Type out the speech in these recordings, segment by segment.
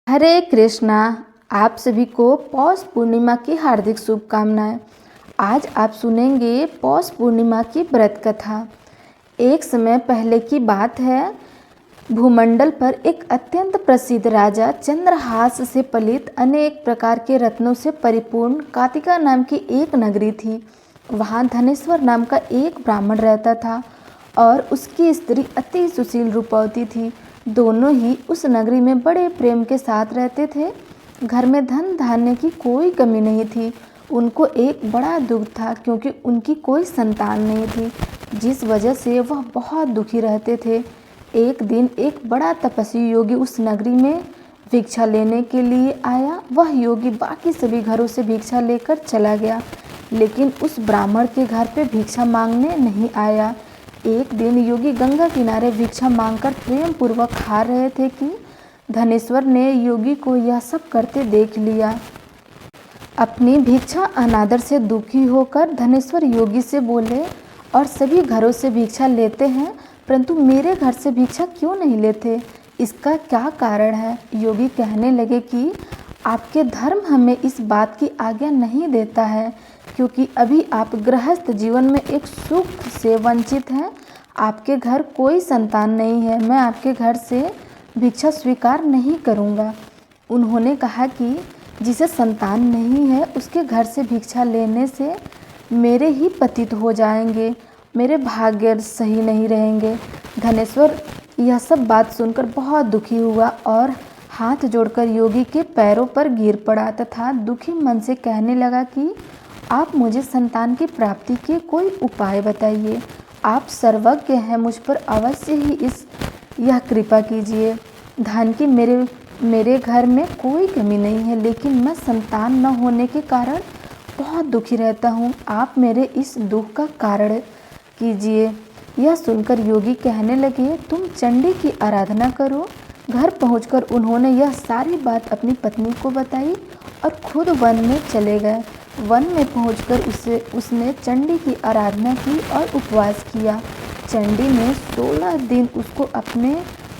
हरे कृष्णा। आप सभी को पौष पूर्णिमा की हार्दिक शुभकामनाएं। आज आप सुनेंगे पौष पूर्णिमा की व्रत कथा। एक समय पहले की बात है, भूमंडल पर एक अत्यंत प्रसिद्ध राजा चंद्रहास से पलित अनेक प्रकार के रत्नों से परिपूर्ण कातिका नाम की एक नगरी थी। वहाँ धनेश्वर नाम का एक ब्राह्मण रहता था और उसकी स्त्री अति सुशील रूपवती थी। दोनों ही उस नगरी में बड़े प्रेम के साथ रहते थे। घर में धन धान्य की कोई कमी नहीं थी। उनको एक बड़ा दुख था क्योंकि उनकी कोई संतान नहीं थी, जिस वजह से वह बहुत दुखी रहते थे। एक दिन एक बड़ा तपस्वी योगी उस नगरी में भिक्षा लेने के लिए आया। वह योगी बाकी सभी घरों से भिक्षा लेकर चला गया, लेकिन उस ब्राह्मण के घर पे भिक्षा मांगने नहीं आया। एक दिन योगी गंगा किनारे भिक्षा मांगकर प्रेम पूर्वक खा रहे थे कि धनेश्वर ने योगी को यह सब करते देख लिया। अपनी भिक्षा अनादर से दुखी होकर धनेश्वर योगी से बोले, और सभी घरों से भिक्षा लेते हैं, परंतु मेरे घर से भिक्षा क्यों नहीं लेते? इसका क्या कारण है? योगी कहने लगे कि आपके धर्म हमें इस बात की आज्ञा नहीं देता है, क्योंकि अभी आप गृहस्थ जीवन में एक सुख से वंचित हैं। आपके घर कोई संतान नहीं है। मैं आपके घर से भिक्षा स्वीकार नहीं करूँगा। उन्होंने कहा कि जिसे संतान नहीं है उसके घर से भिक्षा लेने से मेरे ही पतित हो जाएंगे, मेरे भाग्य सही नहीं रहेंगे। धनेश्वर यह सब बात सुनकर बहुत दुखी हुआ और हाथ जोड़कर योगी के पैरों पर गिर पड़ा तथा दुखी मन से कहने लगा कि आप मुझे संतान की प्राप्ति के कोई उपाय बताइए। आप सर्वज्ञ हैं, मुझ पर अवश्य ही यह कृपा कीजिए। धन की मेरे घर में कोई कमी नहीं है, लेकिन मैं संतान न होने के कारण बहुत दुखी रहता हूँ। आप मेरे इस दुख का कारण कीजिए। यह सुनकर योगी कहने लगे, तुम चंडी की आराधना करो। घर पहुंचकर उन्होंने यह सारी बात अपनी पत्नी को बताई और खुद वन में चले गए। वन में पहुंचकर उसने चंडी की आराधना की और उपवास किया। चंडी ने 16 दिन उसको अपने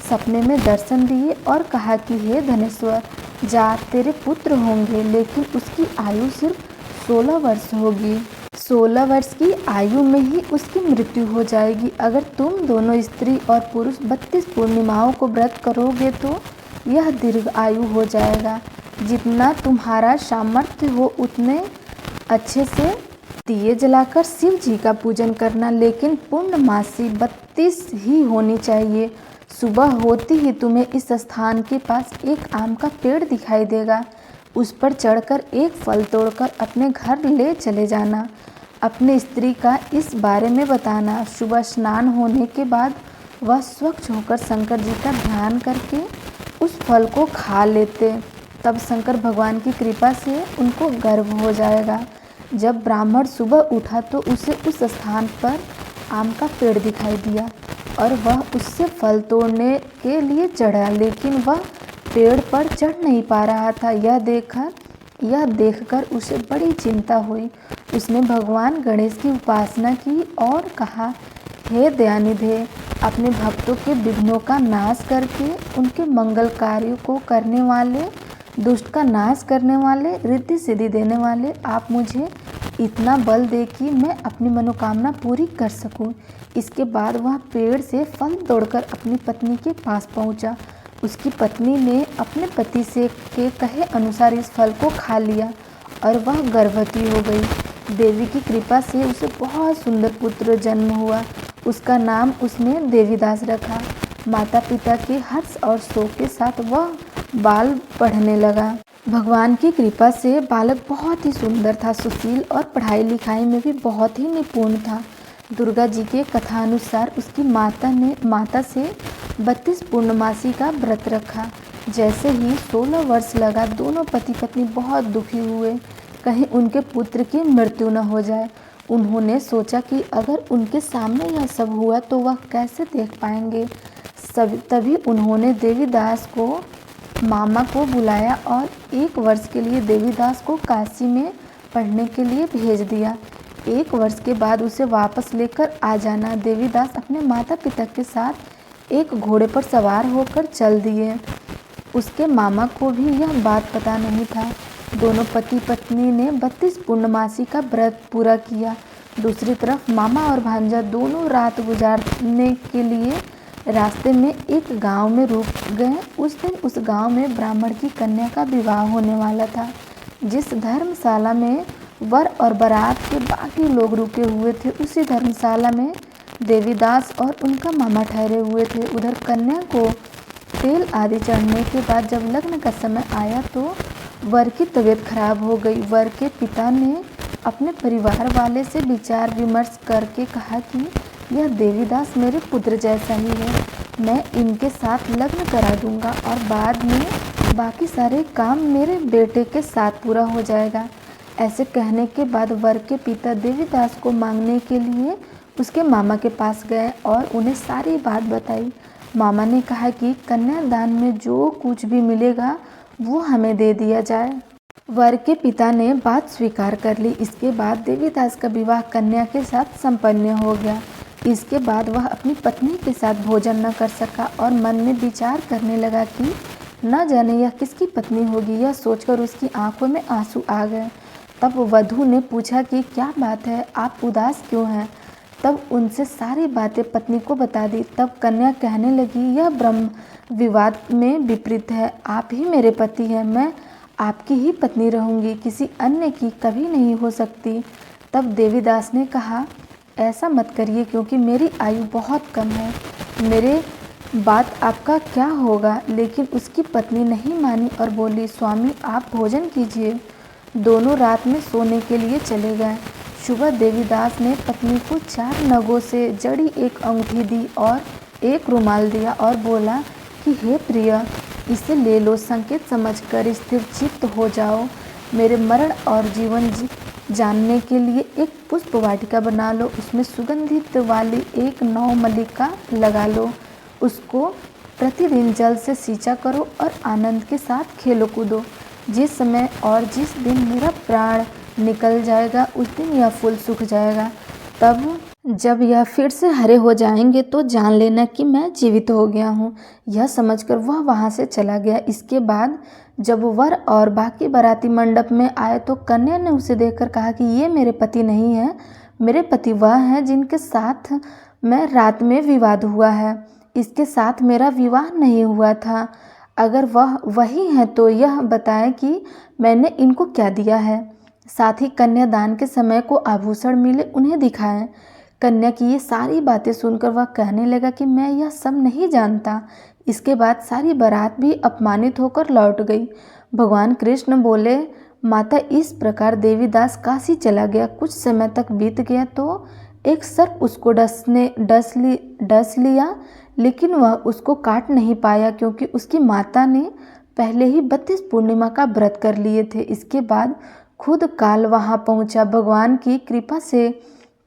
सपने में दर्शन दिए और कहा कि हे धनेश्वर, जा, तेरे पुत्र होंगे, लेकिन उसकी आयु सिर्फ 16 वर्ष होगी। 16 वर्ष की आयु में ही उसकी मृत्यु हो जाएगी। अगर तुम दोनों स्त्री और पुरुष 32 पूर्णिमाओं को व्रत करोगे तो यह दीर्घ आयु हो जाएगा। जितना तुम्हारा सामर्थ्य हो उतने अच्छे से दिए जलाकर शिव जी का पूजन करना, लेकिन पूर्णमासी 32 ही होनी चाहिए। सुबह होती ही तुम्हें इस स्थान के पास एक आम का पेड़ दिखाई देगा। उस पर चढ़कर एक फल तोड़कर अपने घर ले चले जाना। अपनी स्त्री का इस बारे में बताना। सुबह स्नान होने के बाद वह स्वच्छ होकर शंकर जी का ध्यान करके उस फल को खा लेते। तब शंकर भगवान की कृपा से उनको गर्भ हो जाएगा। जब ब्राह्मण सुबह उठा तो उसे उस स्थान पर आम का पेड़ दिखाई दिया और वह उससे फल तोड़ने के लिए चढ़ा, लेकिन वह पेड़ पर चढ़ नहीं पा रहा था। यह देखकर उसे बड़ी चिंता हुई। उसने भगवान गणेश की उपासना की और कहा, हे दयानिधे, अपने भक्तों के विघ्नों का नाश करके उनके मंगल कार्यों को करने वाले, दुष्ट का नाश करने वाले, रिद्धि सिद्धि देने वाले, आप मुझे इतना बल दे कि मैं अपनी मनोकामना पूरी कर सकूं। इसके बाद वह पेड़ से फल तोड़कर अपनी पत्नी के पास पहुंचा। उसकी पत्नी ने अपने पति से के कहे अनुसार इस फल को खा लिया और वह गर्भवती हो गई। देवी की कृपा से उसे बहुत सुंदर पुत्र जन्म हुआ। उसका नाम उसने देवीदास रखा। माता पिता के हर्ष और शोक के साथ वह बाल पढ़ने लगा। भगवान की कृपा से बालक बहुत ही सुंदर था, सुशील और पढ़ाई लिखाई में भी बहुत ही निपुण था। दुर्गा जी के कथानुसार उसकी माता से 32 पूर्णमासी का व्रत रखा। जैसे ही 16 वर्ष लगा, दोनों पति पत्नी बहुत दुखी हुए, कहीं उनके पुत्र की मृत्यु न हो जाए। उन्होंने सोचा कि अगर उनके सामने यह सब हुआ तो वह कैसे देख पाएंगे। तभी उन्होंने देवीदास को मामा को बुलाया और 1 वर्ष के लिए देवीदास को काशी में पढ़ने के लिए भेज दिया। 1 वर्ष के बाद उसे वापस लेकर आ जाना। देवीदास अपने माता पिता के साथ एक घोड़े पर सवार होकर चल दिए। उसके मामा को भी यह बात पता नहीं था। दोनों पति पत्नी ने 32 पूर्णमासी का व्रत पूरा किया। दूसरी तरफ मामा और भांजा दोनों रात गुजारने के लिए रास्ते में एक गांव में रुक गए। उस दिन उस गांव में ब्राह्मण की कन्या का विवाह होने वाला था। जिस धर्मशाला में वर और बारात के बाकी लोग रुके हुए थे, उसी धर्मशाला में देवीदास और उनका मामा ठहरे हुए थे। उधर कन्या को तेल आदि चढ़ने के बाद जब लग्न का समय आया तो वर की तबीयत खराब हो गई। वर के पिता ने अपने परिवार वाले से विचार विमर्श करके कहा कि यह देवीदास मेरे पुत्र जैसा ही है, मैं इनके साथ लग्न करा दूंगा और बाद में बाकी सारे काम मेरे बेटे के साथ पूरा हो जाएगा। ऐसे कहने के बाद वर के पिता देवीदास को मांगने के लिए उसके मामा के पास गए और उन्हें सारी बात बताई। मामा ने कहा कि कन्यादान में जो कुछ भी मिलेगा वो हमें दे दिया जाए। वर के पिता ने बात स्वीकार कर ली। इसके बाद देवीदास का विवाह कन्या के साथ संपन्न हो गया। इसके बाद वह अपनी पत्नी के साथ भोजन न कर सका और मन में विचार करने लगा कि न जाने यह किसकी पत्नी होगी। यह सोचकर उसकी आंखों में आंसू आ गए। तब वधू ने पूछा कि क्या बात है, आप उदास क्यों हैं? तब उनसे सारी बातें पत्नी को बता दी। तब कन्या कहने लगी, यह ब्रह्म विवाद में विपरीत है, आप ही मेरे पति हैं, मैं आपकी ही पत्नी रहूंगी, किसी अन्य की कभी नहीं हो सकती। तब देवीदास ने कहा, ऐसा मत करिए क्योंकि मेरी आयु बहुत कम है, मेरे बात आपका क्या होगा। लेकिन उसकी पत्नी नहीं मानी और बोली, स्वामी आप भोजन कीजिए। दोनों रात में सोने के लिए चले गए। सुबह देवीदास ने पत्नी को 4 नगों से जड़ी एक अंगूठी दी और एक रुमाल दिया और बोला कि हे प्रिय, इसे ले लो, संकेत समझकर स्थिर चित्त हो जाओ। मेरे मरण और जीवन जानने के लिए एक पुष्प वाटिका बना लो, उसमें सुगंधित वाली एक नवमल्लिका लगा लो, उसको प्रतिदिन जल से सींचा करो और आनंद के साथ खेलो कूदो। जिस समय और जिस दिन मेरा प्राण निकल जाएगा उस दिन यह फूल सूख जाएगा। तब जब यह फिर से हरे हो जाएंगे तो जान लेना कि मैं जीवित हो गया हूँ। यह समझकर वह वहाँ से चला गया। इसके बाद जब वर और बाकी बाराती मंडप में आए तो कन्या ने उसे देखकर कहा कि ये मेरे पति नहीं है, मेरे पति वह हैं जिनके साथ मैं रात में विवाद हुआ है, इसके साथ मेरा विवाह नहीं हुआ था। अगर वह वही हैं तो यह बताएं कि मैंने इनको क्या दिया है, साथ ही कन्यादान के समय को आभूषण मिले उन्हें दिखाएं। कन्या की ये सारी बातें सुनकर वह कहने लगा कि मैं यह सब नहीं जानता। इसके बाद सारी बारात भी अपमानित होकर लौट गई। भगवान कृष्ण बोले, माता इस प्रकार देवीदास काशी चला गया। कुछ समय तक बीत गया तो एक सर्प उसको डस लिया, लेकिन वह उसको काट नहीं पाया क्योंकि उसकी माता ने पहले ही 32 पूर्णिमा का व्रत कर लिए थे। इसके बाद खुद काल वहाँ पहुँचा। भगवान की कृपा से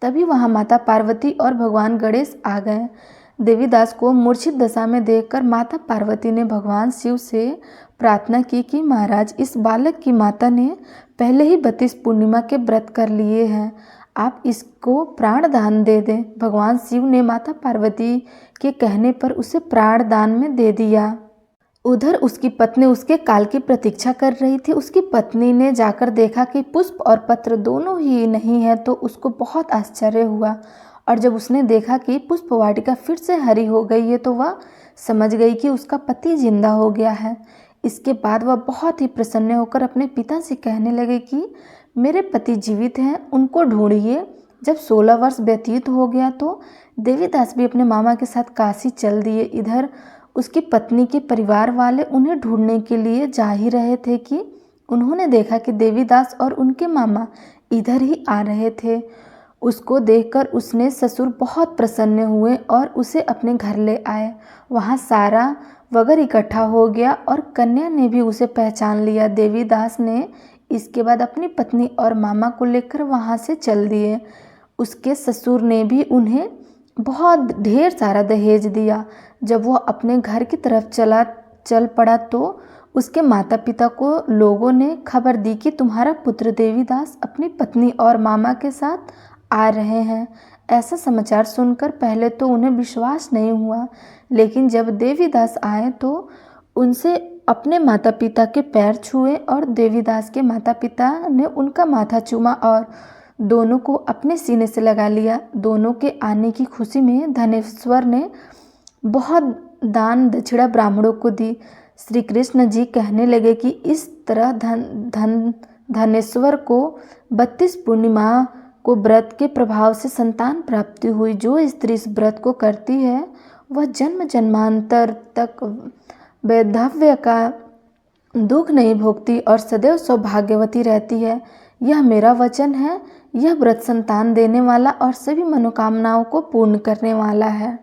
तभी वहाँ माता पार्वती और भगवान गणेश आ गए। देवीदास को मूर्छित दशा में देखकर माता पार्वती ने भगवान शिव से प्रार्थना की कि महाराज, इस बालक की माता ने पहले ही 32 पूर्णिमा के व्रत कर लिए हैं, आप इसको प्राण दान दे दें। भगवान शिव ने माता पार्वती के कहने पर उसे प्राण दान में दे दिया। उधर उसकी पत्नी उसके काल की प्रतीक्षा कर रही थी। उसकी पत्नी ने जाकर देखा कि पुष्प और पत्र दोनों ही नहीं है तो उसको बहुत आश्चर्य हुआ, और जब उसने देखा कि पुष्प वाटिका फिर से हरी हो गई है तो वह समझ गई कि उसका पति जिंदा हो गया है। इसके बाद वह बहुत ही प्रसन्न होकर अपने पिता से कहने लगे कि मेरे पति जीवित हैं, उनको ढूंढिए। जब 16 वर्ष व्यतीत हो गया तो देवीदास भी अपने मामा के साथ काशी चल दिए। इधर उसकी पत्नी के परिवार वाले उन्हें ढूंढने के लिए जा ही रहे थे कि उन्होंने देखा कि देवीदास और उनके मामा इधर ही आ रहे थे। उसको देखकर उसने ससुर बहुत प्रसन्न हुए और उसे अपने घर ले आए। वहाँ सारा वगैर इकट्ठा हो गया और कन्या ने भी उसे पहचान लिया। देवीदास ने इसके बाद अपनी पत्नी और मामा को लेकर वहाँ से चल दिए। उसके ससुर ने भी उन्हें बहुत ढेर सारा दहेज दिया। जब वह अपने घर की तरफ चल पड़ा तो उसके माता पिता को लोगों ने खबर दी कि तुम्हारा पुत्र देवीदास अपनी पत्नी और मामा के साथ आ रहे हैं। ऐसा समाचार सुनकर पहले तो उन्हें विश्वास नहीं हुआ, लेकिन जब देवीदास आए तो उनसे अपने माता पिता के पैर छुए और देवीदास के माता पिता ने उनका माथा चूमा और दोनों को अपने सीने से लगा लिया। दोनों के आने की खुशी में धनेश्वर ने बहुत दान दक्षिणा ब्राह्मणों को दी। श्री कृष्ण जी कहने लगे कि इस तरह धनेश्वर को 32 पूर्णिमा को व्रत के प्रभाव से संतान प्राप्ति हुई। जो स्त्री इस व्रत को करती है वह जन्म जन्मांतर तक वैधव्य का दुख नहीं भोगती और सदैव सौभाग्यवती रहती है। यह मेरा वचन है। यह व्रत संतान देने वाला और सभी मनोकामनाओं को पूर्ण करने वाला है।